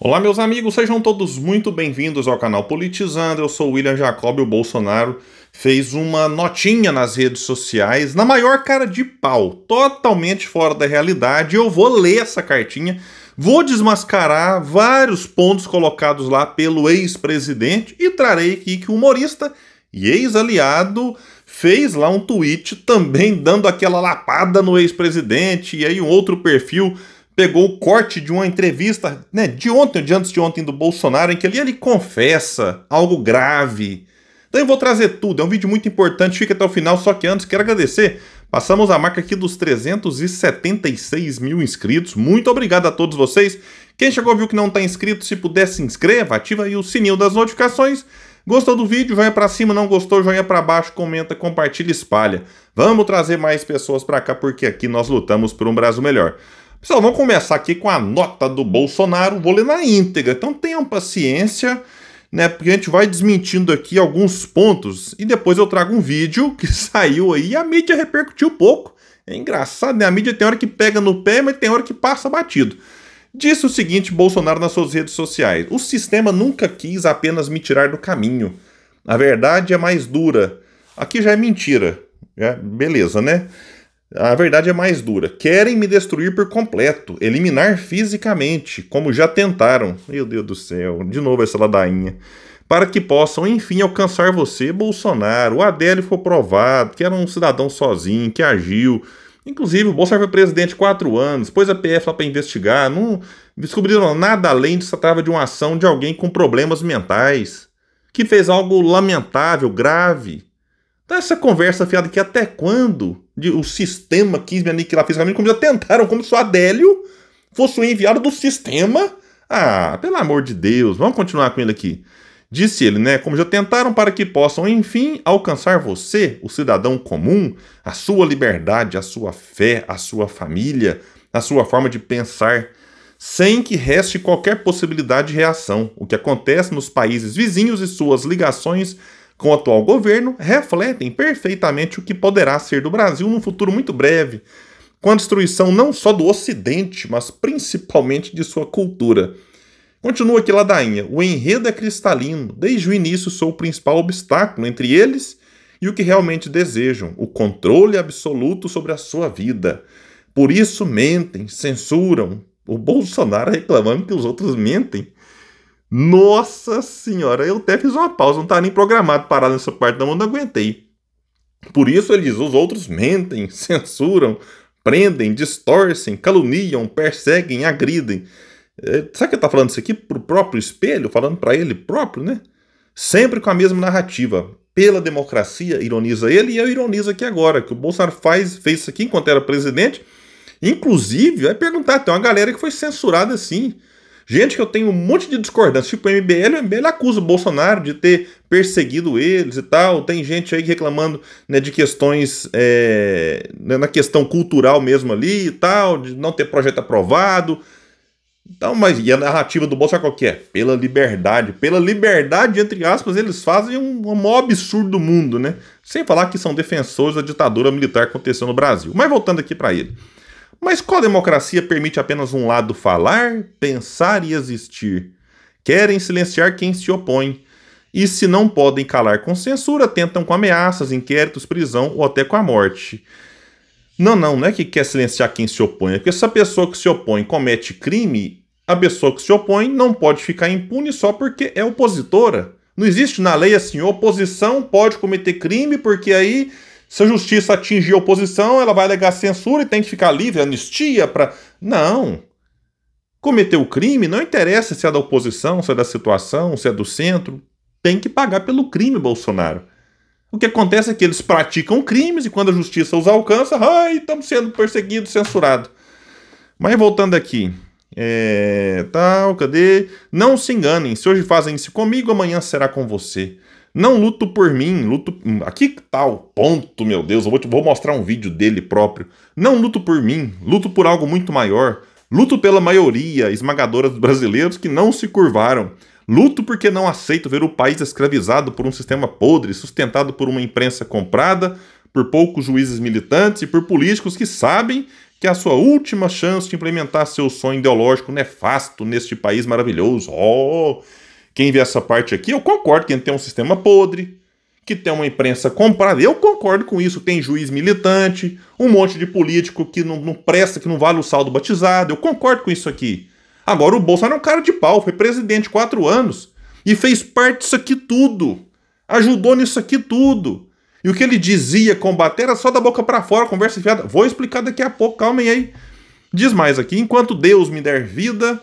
Olá, meus amigos, sejam todos muito bem-vindos ao canal Politizando. Eu sou o William Jacob. O Bolsonaro fez uma notinha nas redes sociais, na maior cara de pau, totalmente fora da realidade. Eu vou ler essa cartinha, vou desmascarar vários pontos colocados lá pelo ex-presidente e trarei aqui que o humorista e ex-aliado fez lá um tweet também dando aquela lapada no ex-presidente, e aí um outro perfil pegou o corte de uma entrevista, né, de ontem, de antes de ontem do Bolsonaro, em que ele confessa algo grave. Então eu vou trazer tudo, é um vídeo muito importante, fica até o final, só que antes quero agradecer. Passamos a marca aqui dos 376 mil inscritos, muito obrigado a todos vocês. Quem chegou viu que não está inscrito, se puder se inscreva, ativa aí o sininho das notificações. Gostou do vídeo? Joinha pra cima, não gostou? Joinha pra baixo, comenta, compartilha, espalha. Vamos trazer mais pessoas pra cá, porque aqui nós lutamos por um Brasil melhor. Pessoal, vamos começar aqui com a nota do Bolsonaro, vou ler na íntegra, então tenham paciência, né, porque a gente vai desmentindo aqui alguns pontos e depois eu trago um vídeo que saiu aí e a mídia repercutiu pouco. É engraçado, né, a mídia tem hora que pega no pé, mas tem hora que passa batido. Disse o seguinte Bolsonaro nas suas redes sociais: o sistema nunca quis apenas me tirar do caminho, a verdade é mais dura. Aqui já é mentira, beleza, né? A verdade é mais dura. Querem me destruir por completo, eliminar fisicamente, como já tentaram. Meu Deus do céu, de novo essa ladainha. Para que possam, enfim, alcançar você, Bolsonaro. O Adélio foi provado, que era um cidadão sozinho, que agiu. Inclusive, o Bolsonaro foi presidente 4 anos, pôs a PF lá para investigar, não descobriram nada além de que se tratava de uma ação de alguém com problemas mentais, que fez algo lamentável, grave. Então essa conversa fiada aqui, até quando o sistema quis me aniquilar fisicamente, como já tentaram, como se o Adélio fosse o enviado do sistema. Ah, pelo amor de Deus, vamos continuar com ele aqui. Disse ele, né, como já tentaram para que possam, enfim, alcançar você, o cidadão comum, a sua liberdade, a sua fé, a sua família, a sua forma de pensar, sem que reste qualquer possibilidade de reação. O que acontece nos países vizinhos e suas ligações com o atual governo refletem perfeitamente o que poderá ser do Brasil num futuro muito breve, com a destruição não só do Ocidente, mas principalmente de sua cultura. Continua aqui ladainha: o enredo é cristalino, desde o início sou o principal obstáculo entre eles e o que realmente desejam, o controle absoluto sobre a sua vida. Por isso mentem, censuram. O Bolsonaro reclamando que os outros mentem. Nossa senhora, eu até fiz uma pausa, não estava nem programado parar nessa parte, não aguentei. Por isso ele diz: os outros mentem, censuram, prendem, distorcem, caluniam, perseguem, agridem. Sabe que ele tá falando isso aqui pro próprio espelho, falando para ele próprio, né? Sempre com a mesma narrativa. Pela democracia, ironiza ele, e eu ironizo aqui agora, que o Bolsonaro fez isso aqui enquanto era presidente. Inclusive, vai perguntar, tem uma galera que foi censurada assim. Gente que eu tenho um monte de discordância, tipo o MBL acusa o Bolsonaro de ter perseguido eles e tal. Tem gente aí reclamando, né, de questões, na questão cultural mesmo ali e tal, de não ter projeto aprovado. Então, mas e a narrativa do Bolsonaro qual que é? Pela liberdade, entre aspas, eles fazem um maior absurdo do mundo, né? Sem falar que são defensores da ditadura militar que aconteceu no Brasil. Mas voltando aqui para ele. Mas qual democracia permite apenas um lado falar, pensar e existir? Querem silenciar quem se opõe. E se não podem calar com censura, tentam com ameaças, inquéritos, prisão ou até com a morte. Não é que quer silenciar quem se opõe. É porque se a pessoa que se opõe comete crime, a pessoa que se opõe não pode ficar impune só porque é opositora. Não existe na lei assim: oposição pode cometer crime porque aí, se a justiça atingir a oposição, ela vai alegar censura e tem que ficar livre, anistia para... Não. Cometeu o crime, não interessa se é da oposição, se é da situação, se é do centro. Tem que pagar pelo crime, Bolsonaro. O que acontece é que eles praticam crimes e quando a justiça os alcança, estamos sendo perseguidos, censurados. Mas voltando aqui. Cadê? Não se enganem, se hoje fazem isso comigo, amanhã será com você. Não luto por mim, luto... Aqui tá o ponto, meu Deus, eu vou mostrar um vídeo dele próprio. Não luto por mim, luto por algo muito maior. Luto pela maioria esmagadora dos brasileiros que não se curvaram. Luto porque não aceito ver o país escravizado por um sistema podre, sustentado por uma imprensa comprada, por poucos juízes militantes e por políticos que sabem que é a sua última chance de implementar seu sonho ideológico nefasto neste país maravilhoso. Oh, quem vê essa parte aqui, eu concordo que tem um sistema podre, que tem uma imprensa comprada. Eu concordo com isso. Tem juiz militante, um monte de político que não presta, que não vale o saldo batizado. Eu concordo com isso aqui. Agora, o Bolsonaro é um cara de pau, foi presidente 4 anos e fez parte disso aqui tudo. Ajudou nisso aqui tudo. E o que ele dizia combater era só da boca pra fora, conversa fiada. Vou explicar daqui a pouco, calmem aí. Diz mais aqui: enquanto Deus me der vida,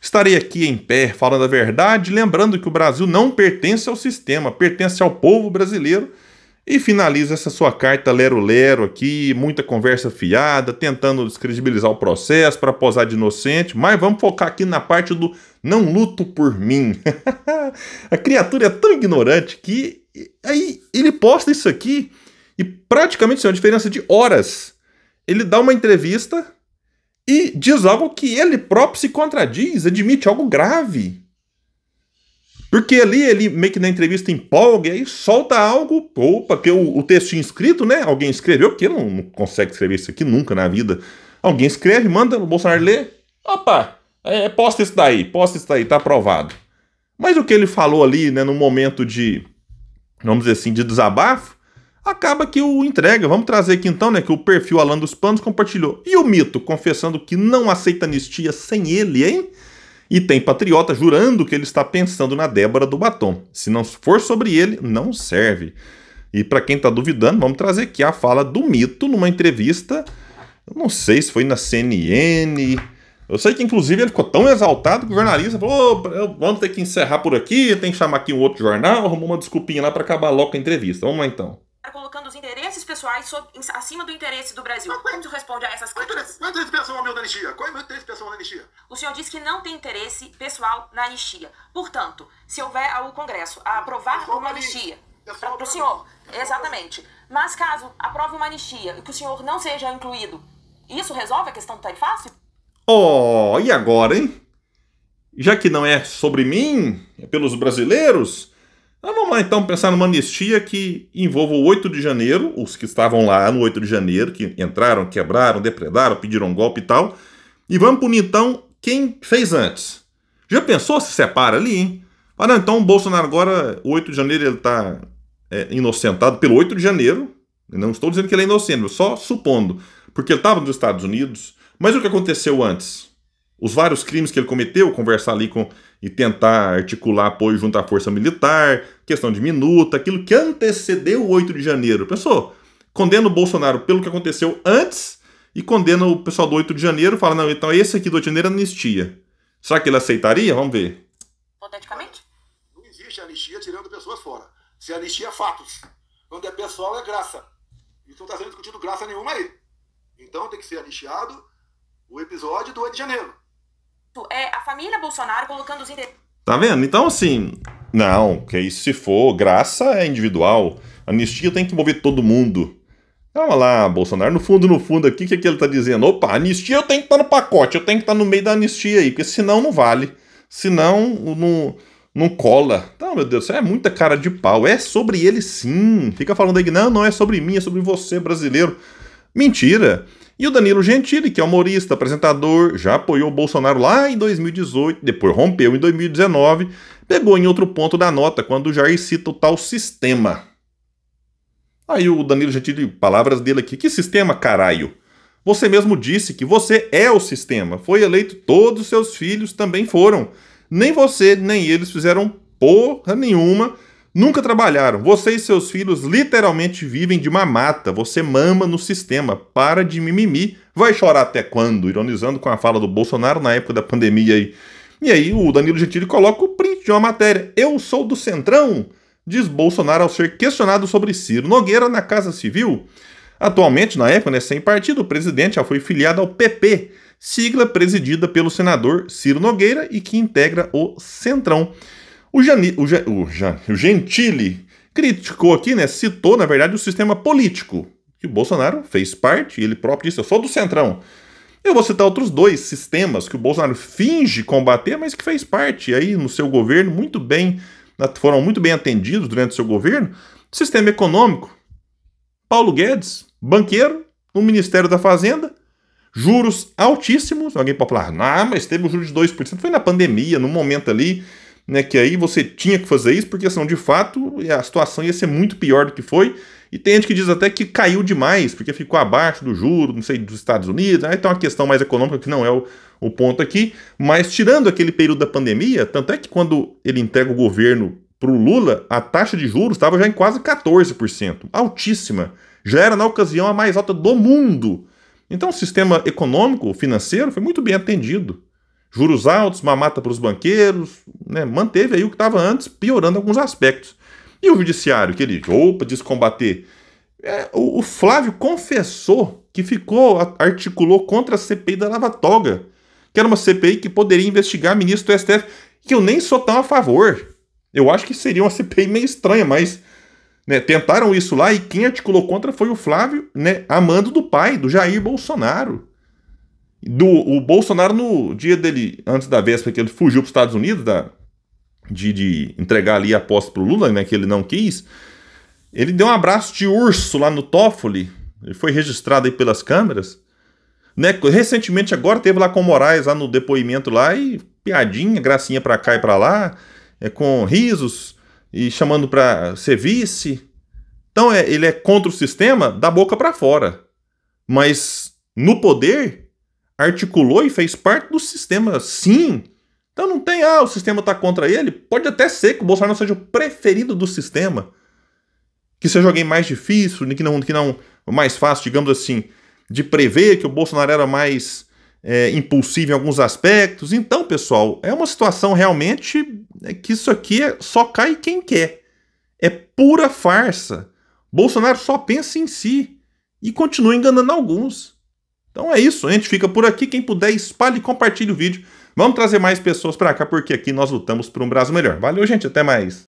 estarei aqui em pé, falando a verdade, lembrando que o Brasil não pertence ao sistema, pertence ao povo brasileiro. E finaliza essa sua carta lero-lero aqui, muita conversa fiada, tentando descredibilizar o processo para posar de inocente. Mas vamos focar aqui na parte do não luto por mim. A criatura é tão ignorante que aí ele posta isso aqui e praticamente é uma diferença de horas. Ele dá uma entrevista e diz algo que ele próprio se contradiz, admite algo grave. Porque ali ele meio que na entrevista empolga e aí solta algo, opa, que o textinho escrito, né? Alguém escreveu, porque ele não consegue escrever isso aqui nunca na vida. Alguém escreve, manda o Bolsonaro ler. Opa, posta isso daí, tá aprovado. Mas o que ele falou ali, né, no momento de, vamos dizer assim, de desabafo, acaba que o entrega. Vamos trazer aqui então, né, que o perfil Alan dos Panos compartilhou. E o Mito, confessando que não aceita anistia sem ele, hein? E tem patriota jurando que ele está pensando na Débora do Batom. Se não for sobre ele, não serve. E para quem está duvidando, vamos trazer aqui a fala do Mito numa entrevista, eu não sei se foi na CNN. Eu sei que inclusive ele ficou tão exaltado que o jornalista falou: vamos ter que encerrar por aqui, tem que chamar aqui um outro jornal, arrumou uma desculpinha lá para acabar logo com a entrevista. Vamos lá então. Colocando os interesses pessoais acima do interesse do Brasil. Como você responde a essas críticas? Qual é o interesse pessoal meu da anistia? Qual é o meu interesse pessoal na anistia? O senhor disse que não tem interesse pessoal na anistia. Portanto, se houver o Congresso a aprovar uma anistia para o senhor, exatamente. Mas caso aprove uma anistia e que o senhor não seja incluído, isso resolve a questão do tarifaço? Oh, e agora, hein? Já que não é sobre mim, é pelos brasileiros... vamos lá então pensar numa anistia que envolva o 8 de janeiro, os que estavam lá no 8 de janeiro, que entraram, quebraram, depredaram, pediram um golpe e tal. E vamos punir então quem fez antes. Já pensou se separa ali, hein? Ah, não, então o Bolsonaro agora, o 8 de janeiro, ele está inocentado pelo 8 de janeiro. Não estou dizendo que ele é inocente, só supondo. Porque ele estava nos Estados Unidos. Mas o que aconteceu antes? Os vários crimes que ele cometeu, conversar ali com e tentar articular apoio junto à força militar, questão de minuta, aquilo que antecedeu o 8 de janeiro. Pensou? Condena o Bolsonaro pelo que aconteceu antes e condena o pessoal do 8 de janeiro, fala, não, então esse aqui do 8 de janeiro é anistia. Será que ele aceitaria? Vamos ver. Hipoteticamente? Não existe anistia tirando pessoas fora. Se anistia é fatos. Quando é pessoal é graça. Isso não está sendo discutido graça nenhuma aí. Então tem que ser anistiado o episódio do 8 de janeiro. É a família Bolsonaro colocando os interesses. Tá vendo? Então, assim, não, que isso se for, graça é individual. Anistia tem que envolver todo mundo. Calma lá, Bolsonaro, no fundo aqui, o que ele tá dizendo? Opa, anistia eu tenho que estar no pacote, eu tenho que estar no meio da anistia aí, porque senão não vale. Senão não cola. Então, meu Deus, isso é muita cara de pau. É sobre ele sim. Fica falando aí que não é sobre mim, é sobre você, brasileiro. Mentira. E o Danilo Gentili, que é humorista, apresentador, já apoiou o Bolsonaro lá em 2018, depois rompeu em 2019, pegou em outro ponto da nota, quando o Jair cita o tal sistema. Aí o Danilo Gentili, palavras dele aqui, que sistema, caralho? Você mesmo disse que você é o sistema, foi eleito, todos os seus filhos também foram. Nem você, nem eles fizeram porra nenhuma, nunca trabalharam. Você e seus filhos literalmente vivem de mamata. Você mama no sistema. Para de mimimi. Vai chorar até quando? Ironizando com a fala do Bolsonaro na época da pandemia aí. E aí o Danilo Gentili coloca o print de uma matéria. Eu sou do Centrão, diz Bolsonaro ao ser questionado sobre Ciro Nogueira na Casa Civil. Atualmente, na época, sem partido, o presidente já foi filiado ao PP, sigla presidida pelo senador Ciro Nogueira e que integra o Centrão. O Gentili criticou aqui, né, citou, na verdade, o sistema político, que o Bolsonaro fez parte, e ele próprio disse, eu sou do Centrão. Eu vou citar outros dois sistemas que o Bolsonaro finge combater, mas que fez parte aí no seu governo, foram muito bem atendidos durante o seu governo. Sistema econômico, Paulo Guedes, banqueiro, no Ministério da Fazenda, Juros altíssimos. Alguém pode falar, mas teve um juro de 2%. Foi na pandemia, num momento ali, né, que aí você tinha que fazer isso, porque senão, de fato, a situação ia ser muito pior do que foi. E tem gente que diz até que caiu demais, porque ficou abaixo do juro, não sei, dos Estados Unidos. Aí tem uma questão mais econômica que não é o ponto aqui. Mas tirando aquele período da pandemia, tanto é que quando ele entrega o governo para o Lula, a taxa de juros estava já em quase 14%. Altíssima. Já era, na ocasião, a mais alta do mundo. Então o sistema econômico, financeiro, foi muito bem atendido. Juros altos, mamata para os banqueiros, né, manteve aí o que estava antes, piorando alguns aspectos. E o judiciário, que ele, diz combater. O Flávio confessou que articulou contra a CPI da Lava Toga, que era uma CPI que poderia investigar ministro do STF, que eu nem sou tão a favor. Eu acho que seria uma CPI meio estranha, mas né, tentaram isso lá e quem articulou contra foi o Flávio, né, a mando do pai, do Jair Bolsonaro. O Bolsonaro, no dia dele, antes da véspera, que ele fugiu para os Estados Unidos, de entregar ali a posse para o Lula, né, que ele não quis, ele deu um abraço de urso lá no Toffoli, ele foi registrado aí pelas câmeras, né, recentemente agora teve lá com o Moraes, lá no depoimento lá, e piadinha, gracinha para cá e para lá, com risos, e chamando para ser vice. Então ele é contra o sistema da boca para fora, mas no poder articulou e fez parte do sistema, sim. Então não tem, o sistema está contra ele. Pode até ser que o Bolsonaro não seja o preferido do sistema, que seja alguém mais difícil, que não mais fácil, digamos assim, de prever, que o Bolsonaro era mais impulsivo em alguns aspectos. Então, pessoal, é uma situação realmente que isso aqui só cai quem quer. É pura farsa. Bolsonaro só pensa em si e continua enganando alguns. Então é isso, a gente fica por aqui. Quem puder, espalhe e compartilhe o vídeo. Vamos trazer mais pessoas para cá, porque aqui nós lutamos por um Brasil melhor. Valeu, gente, até mais.